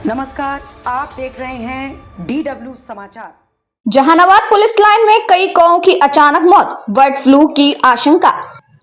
नमस्कार, आप देख रहे हैं DW समाचार। जहानाबाद पुलिस लाइन में कई कौओं की अचानक मौत, बर्ड फ्लू की आशंका।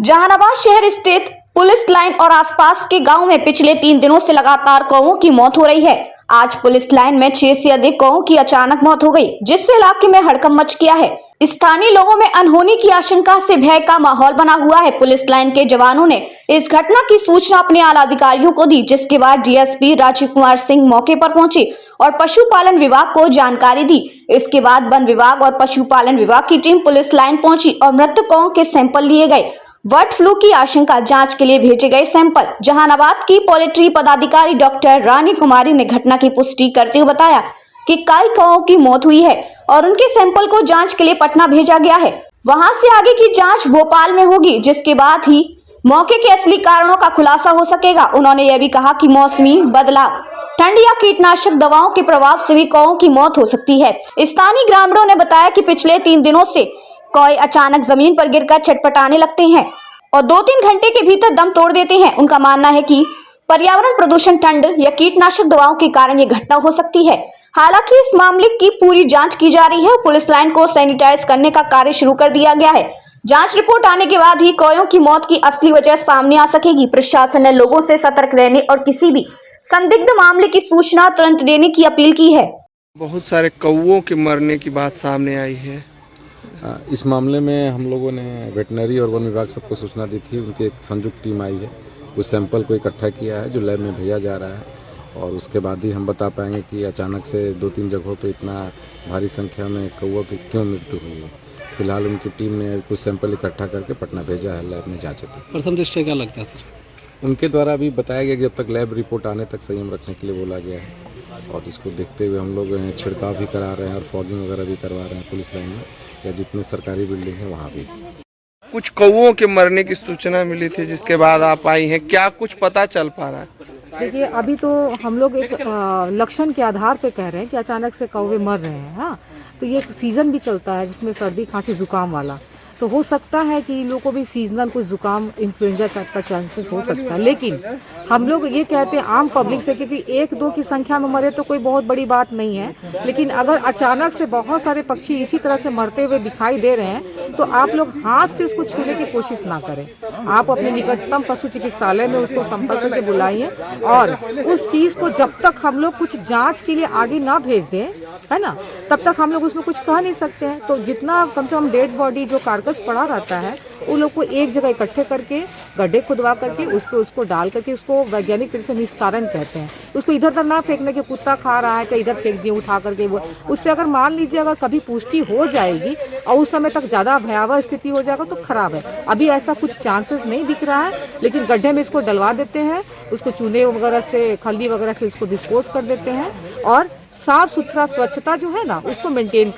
जहानाबाद शहर स्थित पुलिस लाइन और आसपास के गांव में पिछले 3 दिनों से लगातार कौओं की मौत हो रही है। आज पुलिस लाइन में 6 से अधिक कौओं की अचानक मौत हो गई, जिससे इलाके में हड़कंप मच गया है। स्थानीय लोगों में अनहोनी की आशंका से भय का माहौल बना हुआ है। पुलिस लाइन के जवानों ने इस घटना की सूचना अपने आला अधिकारियों को दी, जिसके बाद डीएसपी राजीव कुमार सिंह मौके पर पहुंचे और पशुपालन विभाग को जानकारी दी। इसके बाद वन विभाग और पशुपालन विभाग की टीम पुलिस लाइन पहुंची और मृत कौओं के सैंपल लिए गए। बर्ड फ्लू की आशंका जांच के लिए भेजे गए सैंपल। जहानाबाद की पोल्ट्री पदाधिकारी डॉक्टर रानी कुमारी ने घटना की पुष्टि करते हुए बताया कि कई कौओं की मौत हुई है और उनके सैंपल को जांच के लिए पटना भेजा गया है। वहां से आगे की जांच भोपाल में होगी, जिसके बाद ही मौके के असली कारणों का खुलासा हो सकेगा। उन्होंने यह भी कहा कि मौसमी बदलाव, ठंड या कीटनाशक दवाओं के प्रभाव से भी कौओं की मौत हो सकती है। स्थानीय ग्रामीणों ने बताया कि पिछले 3 दिनों से कौए अचानक जमीन पर गिरकर छटपटाने लगते हैं और 2-3 घंटे के भीतर दम तोड़ देते हैं। उनका मानना है कि पर्यावरण प्रदूषण, ठंड या कीटनाशक दवाओं के कारण ये घटना हो सकती है। हालांकि इस मामले की पूरी जांच की जा रही है। पुलिस लाइन को सैनिटाइज करने का कार्य शुरू कर दिया गया है। जांच रिपोर्ट आने के बाद ही कौओं की मौत की असली वजह सामने आ सकेगी। प्रशासन ने लोगों से सतर्क रहने और किसी भी संदिग्ध मामले की सूचना तुरंत देने की अपील की है। बहुत सारे कौओं के मरने की बात सामने आई है। इस मामले में हम लोगों ने वेटनरी और वन विभाग सबको सूचना दी थी। उनकी एक संयुक्त टीम आई है, उस सैंपल को इकट्ठा किया है जो लैब में भेजा जा रहा है और उसके बाद ही हम बता पाएंगे कि अचानक से 2-3 जगहों पे इतना भारी संख्या में कौओं की क्यों मृत्यु हुई है। फिलहाल उनकी टीम ने कुछ सैंपल इकट्ठा करके पटना भेजा है लैब में जांच हेतु। प्रथम दृष्टया क्या लगता है सर? उनके द्वारा अभी बताया गया कि जब तक लैब रिपोर्ट आने तक संयम रखने के लिए बोला गया है और इसको देखते हुए हम लोग छिड़काव भी करा रहे हैं और फॉगिंग वगैरह भी करवा रहे हैं पुलिस लाइन में या जितने सरकारी बिल्डिंग है वहाँ भी। कुछ कौओं के मरने की सूचना मिली थी, जिसके बाद आप आई हैं, क्या कुछ पता चल पा रहा है? देखिए, अभी तो हम लोग एक लक्षण के आधार पे कह रहे हैं कि अचानक से कौवे मर रहे हैं। हाँ, तो ये सीज़न भी चलता है जिसमें सर्दी, खांसी, जुकाम वाला, तो हो सकता है कि इन लोगों को भी सीजनल कुछ जुकाम, इन्फ्लुएंजा टाइप का चांसेस हो सकता है। लेकिन हम लोग ये कहते हैं आम पब्लिक से, क्योंकि 1-2 की संख्या में मरे तो कोई बहुत बड़ी बात नहीं है, लेकिन अगर अचानक से बहुत सारे पक्षी इसी तरह से मरते हुए दिखाई दे रहे हैं तो आप लोग हाथ से उसको छूने की कोशिश ना करें। आप अपने निकटतम पशु चिकित्सालय में उसको संपर्क करके बुलाइए और उस चीज़ को जब तक हम लोग कुछ जाँच के लिए आगे ना भेज दें, है ना, तब तक हम लोग उसमें कुछ कह नहीं सकते हैं। तो जितना कम से कम डेड बॉडी जो कार्कस पड़ा रहता है उन लोग को एक जगह इकट्ठे करके गड्ढे खुदवा करके उस पर उसको डाल करके उसको वैज्ञानिक तरीके से निस्तारण कहते हैं। उसको इधर उधर ना फेंकने के, कुत्ता खा रहा है चाहे इधर फेंक दिए उठा करके, वो उससे अगर मान लीजिए अगर कभी पुष्टि हो जाएगी और उस समय तक ज़्यादा भयावह स्थिति हो जाएगा तो खराब है। अभी ऐसा कुछ चांसेस नहीं दिख रहा है, लेकिन गड्ढे में इसको डलवा देते हैं, उसको चूने वगैरह से, खल्ली वगैरह से उसको डिस्पोज कर देते हैं और साफ सुथरा स्वच्छता जो है ना उसको मेंटेन